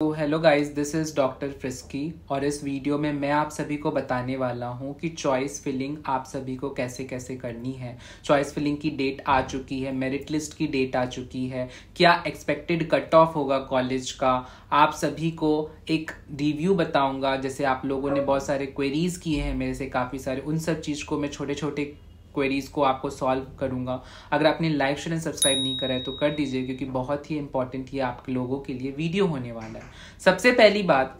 तो hello guys, this is doctor frisky और इस वीडियो में मैं आप सभी को बताने वाला हूं कि चॉइस फिलिंग आप सभी को कैसे कैसे करनी है। चॉइस फिलिंग की डेट आ चुकी है, मेरिट लिस्ट की डेट आ चुकी है, क्या एक्सपेक्टेड कट ऑफ होगा कॉलेज का, आप सभी को एक रिव्यू बताऊंगा। जैसे आप लोगों ने बहुत सारे क्वेरीज किए हैं मेरे से, काफ़ी सारे, उन सब चीज़ को मैं छोटे छोटे क्वेरीज को आपको सॉल्व करूंगा। अगर आपने लाइक शेयर एंड सब्सक्राइब नहीं करा है तो कर दीजिए, क्योंकि बहुत ही इंपॉर्टेंट ये आप लोगों के लिए वीडियो होने वाला है। सबसे पहली बात,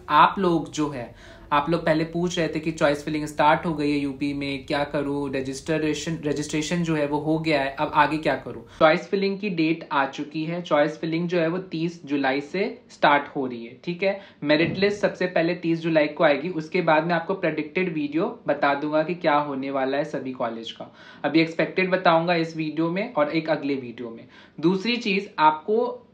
आप लोग पहले पूछ रहे थे कि चॉइस फिलिंग स्टार्ट हो गई है यूपी में, क्या करूं, रजिस्ट्रेशन जो है वो हो गया है, अब आगे क्या करूं। चॉइस फिलिंग की डेट आ चुकी है। चॉइस फिलिंग जो है वो 30 जुलाई से स्टार्ट हो रही है, ठीक है। मेरिट लिस्ट सबसे पहले 30 जुलाई को आएगी, उसके बाद मैं आपको प्रेडिक्टेड वीडियो बता दूंगा कि क्या होने वाला है सभी कॉलेज का। अभी एक्सपेक्टेड बताऊंगा इस वीडियो में और एक अगले वीडियो में। दूसरी चीज, आपको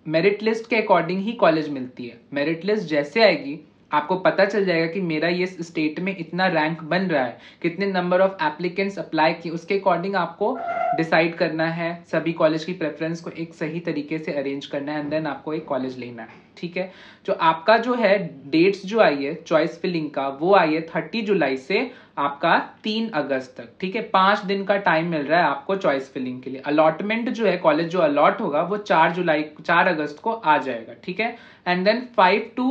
मेरिट लिस्ट के अकॉर्डिंग ही कॉलेज मिलती है। मेरिट लिस्ट जैसे आएगी आपको पता चल जाएगा कि मेरा ये स्टेट में इतना रैंक बन रहा है, कितने नंबर ऑफ एप्लीकेंट्स अप्लाई किए, उसके अकॉर्डिंग आपको डिसाइड करना है। सभी कॉलेज की प्रेफरेंस को एक सही तरीके से अरेंज करना है एंड देन आपको एक कॉलेज लेना है, ठीक है। जो आपका जो है डेट्स जो आई है चॉइस फिलिंग का, वो आई है 30 जुलाई से आपका 3 अगस्त तक, ठीक है। 5 दिन का टाइम मिल रहा है आपको चॉइस फिलिंग के लिए। अलॉटमेंट जो है, कॉलेज जो अलॉट होगा वो 4 अगस्त को आ जाएगा, ठीक है। एंड देन 5 to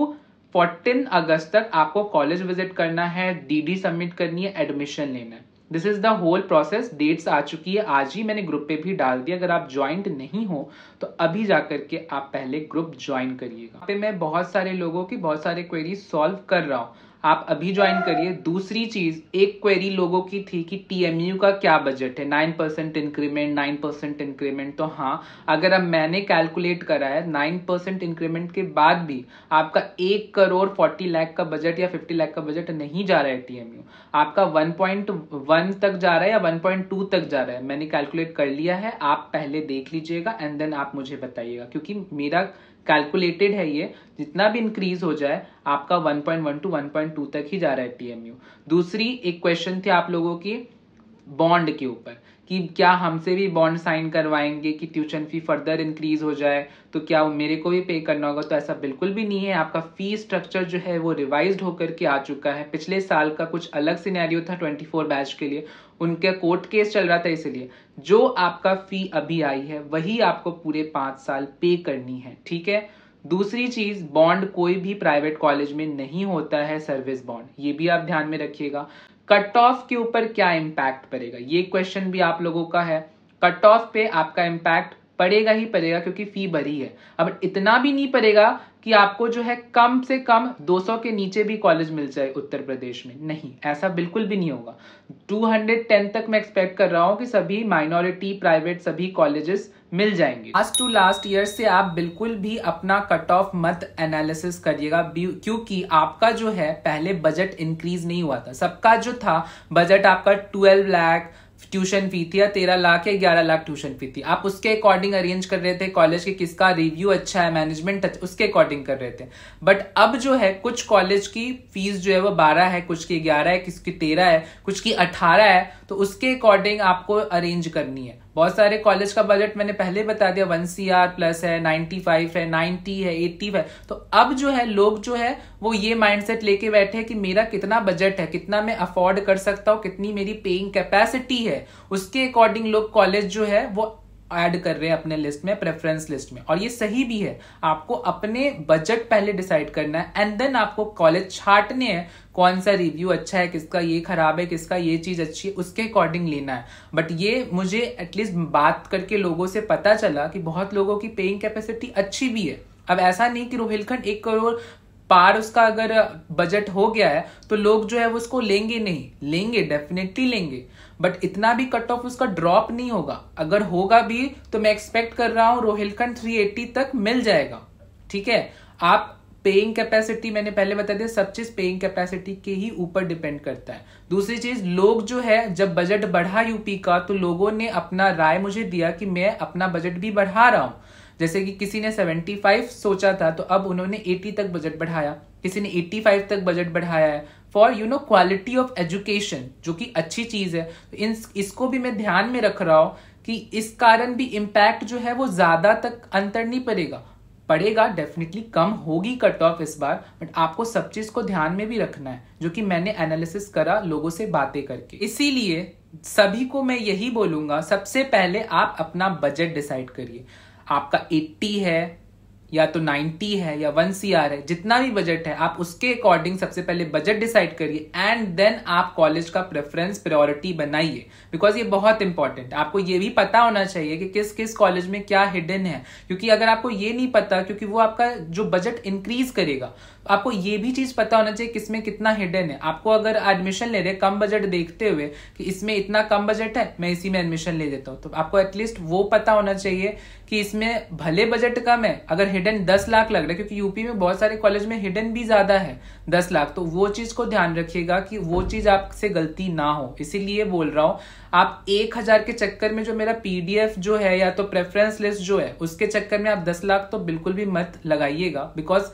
14 अगस्त तक आपको कॉलेज विजिट करना है, डीडी सबमिट करनी है, एडमिशन लेना है। This is the whole process. Dates आ चुकी है, आज ही मैंने ग्रुप पे भी डाल दिया। अगर आप ज्वाइंट नहीं हो तो अभी जाकर के आप पहले ग्रुप ज्वाइन करिएगा। यहाँ पे मैं बहुत सारे लोगों की बहुत सारे क्वेरी सॉल्व कर रहा हूँ, आप अभी ज्वाइन करिए। दूसरी चीज, एक क्वेरी लोगों की थी कि टीएमयू का क्या बजट है, 9% इंक्रीमेंट, 9% इंक्रीमेंट। तो हाँ, अगर अब मैंने कैलकुलेट करा है 9% इंक्रीमेंट के बाद भी आपका 1,40,00,000 का बजट या 50 लाख का बजट नहीं जा रहा है टीएमयू, आपका 1.1 तक जा रहा है या 1.2 तक जा रहा है। मैंने कैलकुलेट कर लिया है, आप पहले देख लीजिएगा एंड देन आप मुझे बताइएगा, क्योंकि मेरा कैलकुलेटेड है ये, जितना भी इंक्रीज हो जाए आपका 1.1 to 1.2 तक ही जा रहा है टीएमयू। दूसरी एक क्वेश्चन थी आप लोगों की बॉन्ड के ऊपर कि क्या हमसे भी बॉन्ड साइन करवाएंगे कि ट्यूशन फी फर्दर इंक्रीज हो जाए तो क्या मेरे को भी पे करना होगा। तो ऐसा बिल्कुल भी नहीं है। आपका फी स्ट्रक्चर जो है वो रिवाइज्ड होकर के आ चुका है। पिछले साल का कुछ अलग सिनेरियो था 24 बैच के लिए, उनका कोर्ट केस चल रहा था, इसलिए जो आपका फी अभी आई है वही आपको पूरे 5 साल पे करनी है, ठीक है। दूसरी चीज, बॉन्ड कोई भी प्राइवेट कॉलेज में नहीं होता है सर्विस बॉन्ड, ये भी आप ध्यान में रखिएगा। कट ऑफ के ऊपर क्या इंपैक्ट पड़ेगा, ये क्वेश्चन भी आप लोगों का है। कट ऑफ पे आपका इंपैक्ट पड़ेगा ही पड़ेगा, क्योंकि फी भरी है। अब इतना भी नहीं पड़ेगा कि आपको जो है कम से कम 200 के नीचे भी कॉलेज मिल जाए उत्तर प्रदेश में, नहीं, ऐसा बिल्कुल भी नहीं होगा। 210 तक मैं एक्सपेक्ट कर रहा हूं कि सभी माइनॉरिटी प्राइवेट सभी कॉलेजेस मिल जाएंगे। लास्ट टू लास्ट ईयर से आप बिल्कुल भी अपना कट ऑफ मत एनालिसिस करिएगा, क्योंकि आपका जो है पहले बजट इंक्रीज नहीं हुआ था। सबका जो था बजट आपका 12 लाख ट्यूशन फी थी या 13 लाख या 11 लाख ट्यूशन फी थी। आप उसके अकॉर्डिंग अरेंज कर रहे थे कॉलेज के, किसका रिव्यू अच्छा है, मैनेजमेंट उसके अकॉर्डिंग कर रहे थे। बट अब जो है कुछ कॉलेज की फीस जो है वो 12 है, कुछ की 11 है, किसकी 13 है, कुछ की 18 है, तो उसके अकॉर्डिंग आपको अरेंज करनी है। बहुत सारे कॉलेज का बजट मैंने पहले बता दिया, 1 CR प्लस है, 95 है, 90 है, 80 है। तो अब जो है लोग जो है वो ये माइंडसेट लेके बैठे हैं कि मेरा कितना बजट है, कितना मैं अफोर्ड कर सकता हूँ, कितनी मेरी पेइंग कैपेसिटी है, उसके अकॉर्डिंग लोग कॉलेज जो है वो ऐड कर रहे हैं अपने लिस्ट में, प्रेफरेंस लिस्ट में। और ये सही भी है, आपको अपने बजट पहले डिसाइड करना है एंड देन आपको कॉलेज छांटने हैं, कौन सा रिव्यू अच्छा है, किसका ये खराब है, किसका ये चीज अच्छी है, उसके अकॉर्डिंग लेना है। बट ये मुझे एटलीस्ट बात करके लोगों से पता चला कि बहुत लोगों की पेइंग कैपेसिटी अच्छी भी है। अब ऐसा नहीं कि रोहिलखंड 1 करोड़ पार उसका अगर बजट हो गया है तो लोग जो है वो उसको लेंगे, नहीं लेंगे, डेफिनेटली लेंगे, बट इतना भी कट ऑफ उसका ड्रॉप नहीं होगा। अगर होगा भी तो मैं एक्सपेक्ट कर रहा हूं रोहिलखंड 380 तक मिल जाएगा, ठीक है। आप पेइंग कैपेसिटी, मैंने पहले बता दिया, सब चीज पेइंग कैपेसिटी के ही ऊपर डिपेंड करता है। दूसरी चीज, लोग जो है जब बजट बढ़ा यूपी का तो लोगों ने अपना राय मुझे दिया कि मैं अपना बजट भी बढ़ा रहा हूं। जैसे कि किसी ने 75 सोचा था तो अब उन्होंने 80 तक बजट बढ़ाया, किसी ने 85 तक बजट बढ़ाया है फॉर क्वालिटी ऑफ एजुकेशन, जो कि अच्छी चीज है। तो इसको भी मैं ध्यान में रख रहा हूं कि इस कारण भी इम्पैक्ट जो है वो ज्यादा तक अंतर नहीं पड़ेगा। पड़ेगा, डेफिनेटली कम होगी कट ऑफ इस बार, बट आपको सब चीज को ध्यान में भी रखना है, जो कि मैंने एनालिसिस करा लोगों से बातें करके। इसीलिए सभी को मैं यही बोलूंगा, सबसे पहले आप अपना बजट डिसाइड करिए। आपका 80 है या तो 90 है या 1 CR है, जितना भी बजट है आप उसके अकॉर्डिंग सबसे पहले बजट डिसाइड करिए एंड देन आप कॉलेज का प्रेफरेंस प्रायोरिटी बनाइए, बिकॉज ये बहुत इंपॉर्टेंट है। आपको ये भी पता होना चाहिए कि किस किस कॉलेज में क्या हिडन है, क्योंकि अगर आपको ये नहीं पता, क्योंकि वो आपका जो बजट इंक्रीज करेगा, आपको ये भी चीज पता होना चाहिए किसमें कितना हिडन है। आपको अगर एडमिशन ले रहे कम बजट देखते हुए कि इसमें इतना कम बजट है, मैं इसी में एडमिशन ले देता हूं, तो आपको एटलीस्ट वो पता होना चाहिए कि इसमें भले बजट कम है, अगर हिडन 10 लाख लग रहा है, क्योंकि यूपी में बहुत सारे कॉलेज में हिडन भी ज्यादा है 10 लाख, तो वो चीज को ध्यान रखिएगा कि वो चीज आपसे गलती ना हो। इसीलिए बोल रहा हूं, आप 1000 के चक्कर में जो मेरा PDF जो है या तो प्रेफरेंस लिस्ट जो है उसके चक्कर में आप 10 लाख तो बिल्कुल भी मत लगाइएगा, because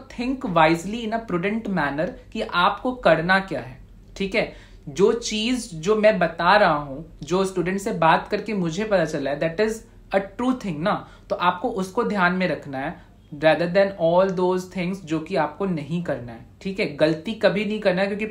think wisely in a prudent manner कि आपको करना क्या है। ठीक है, जो चीज जो मैं बता रहा हूं, जो स्टूडेंट से बात करके मुझे पता चला है, that is a true thing ना, तो आपको उसको ध्यान में रखना है rather than all those things जो कि आपको नहीं करना है। ठीक है, गलती कभी नहीं करना है, क्योंकि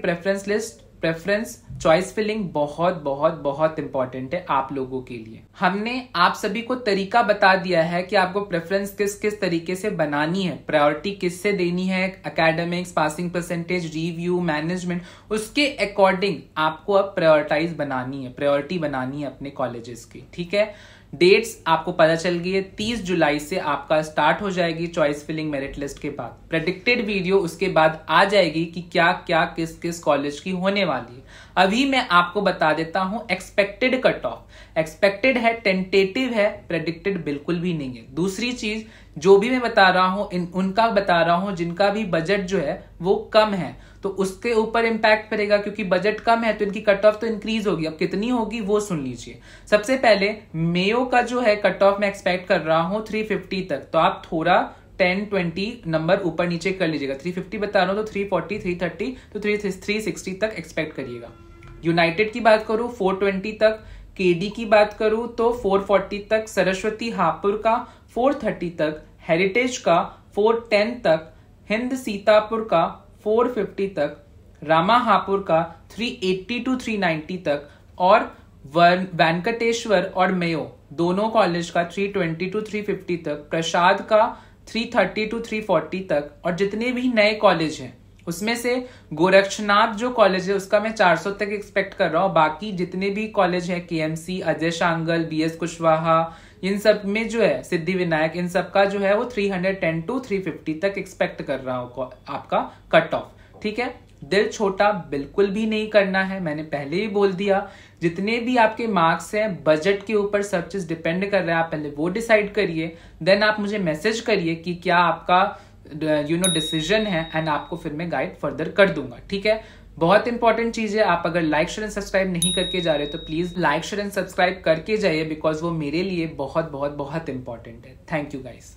प्रेफरेंस चॉइस फिलिंग बहुत बहुत बहुत इंपॉर्टेंट है आप लोगों के लिए। हमने आप सभी को तरीका बता दिया है कि आपको प्रेफरेंस किस किस तरीके से बनानी है, प्रायोरिटी किससे देनी है, academics, passing percentage, review, management, उसके अकॉर्डिंग आपको अब प्रायोरिटाइज बनानी है, प्रायोरिटी बनानी है अपने कॉलेजेस की। ठीक है, डेट्स आपको पता चल गई है, 30 जुलाई से आपका स्टार्ट हो जाएगी चॉइस फिलिंग मेरिट लिस्ट के बाद। प्रेडिक्टेड वीडियो उसके बाद आ जाएगी कि क्या क्या किस किस कॉलेज की होने वाली है। अभी मैं आपको बता देता हूं एक्सपेक्टेड कट ऑफ। एक्सपेक्टेड है, टेंटेटिव है, प्रेडिक्टेड बिल्कुल भी नहीं है। दूसरी चीज जो भी मैं बता रहा हूं उनका बता रहा हूं जिनका भी बजट जो है वो कम है, तो उसके ऊपर इंपैक्ट पड़ेगा, क्योंकि बजट कम है तो इनकी कट ऑफ तो इंक्रीज होगी। अब कितनी होगी वो सुन लीजिए। सबसे पहले मेयो का जो है कट ऑफ मैं एक्सपेक्ट कर रहा हूं 350 तक, तो आप थोड़ा 10-20 नंबर ऊपर नीचे कर लीजिएगा। 350 बता रहा हूं तो 340, 330 तो 360 तक एक्सपेक्ट करिएगा। यूनाइटेड की बात करूं 420 तक, केडी की बात करूं तो 440 तक, सरस्वती हापुड़ का 430 तक, हेरिटेज का 410 तक, हिंद सीतापुर का 450 तक, रामा हापुड़ का 380 to 390 तक, और वेंकटेश्वर और मेयो दोनों कॉलेज का 320 to 350 तक, प्रसाद का 330 to 340 तक, और जितने भी नए कॉलेज हैं उसमें से गोरक्षनाथ जो कॉलेज है उसका मैं 400 तक एक्सपेक्ट कर रहा हूँ। बाकी जितने भी कॉलेज है, KMC, अजय शांगल, BS कुशवाहा, इन सब में जो है सिद्धि विनायक, इन सब का जो है वो 310 to 350 तक एक्सपेक्ट कर रहा हूँ आपका कट ऑफ। ठीक है, दिल छोटा बिल्कुल भी नहीं करना है, मैंने पहले ही बोल दिया। जितने भी आपके मार्क्स हैं बजट के ऊपर सब चीज डिपेंड कर रहा है, आप पहले वो डिसाइड करिए, देन आप मुझे मैसेज करिए कि क्या आपका डिसीजन है, एंड आपको फिर मैं गाइड फर्दर कर दूंगा। ठीक है, बहुत इंपॉर्टेंट चीज है, आप अगर लाइक शेयर एंड सब्सक्राइब नहीं करके जा रहे तो please like share and subscribe करके जाइए, बिकॉज वो मेरे लिए बहुत बहुत बहुत इंपॉर्टेंट है। Thank you guys.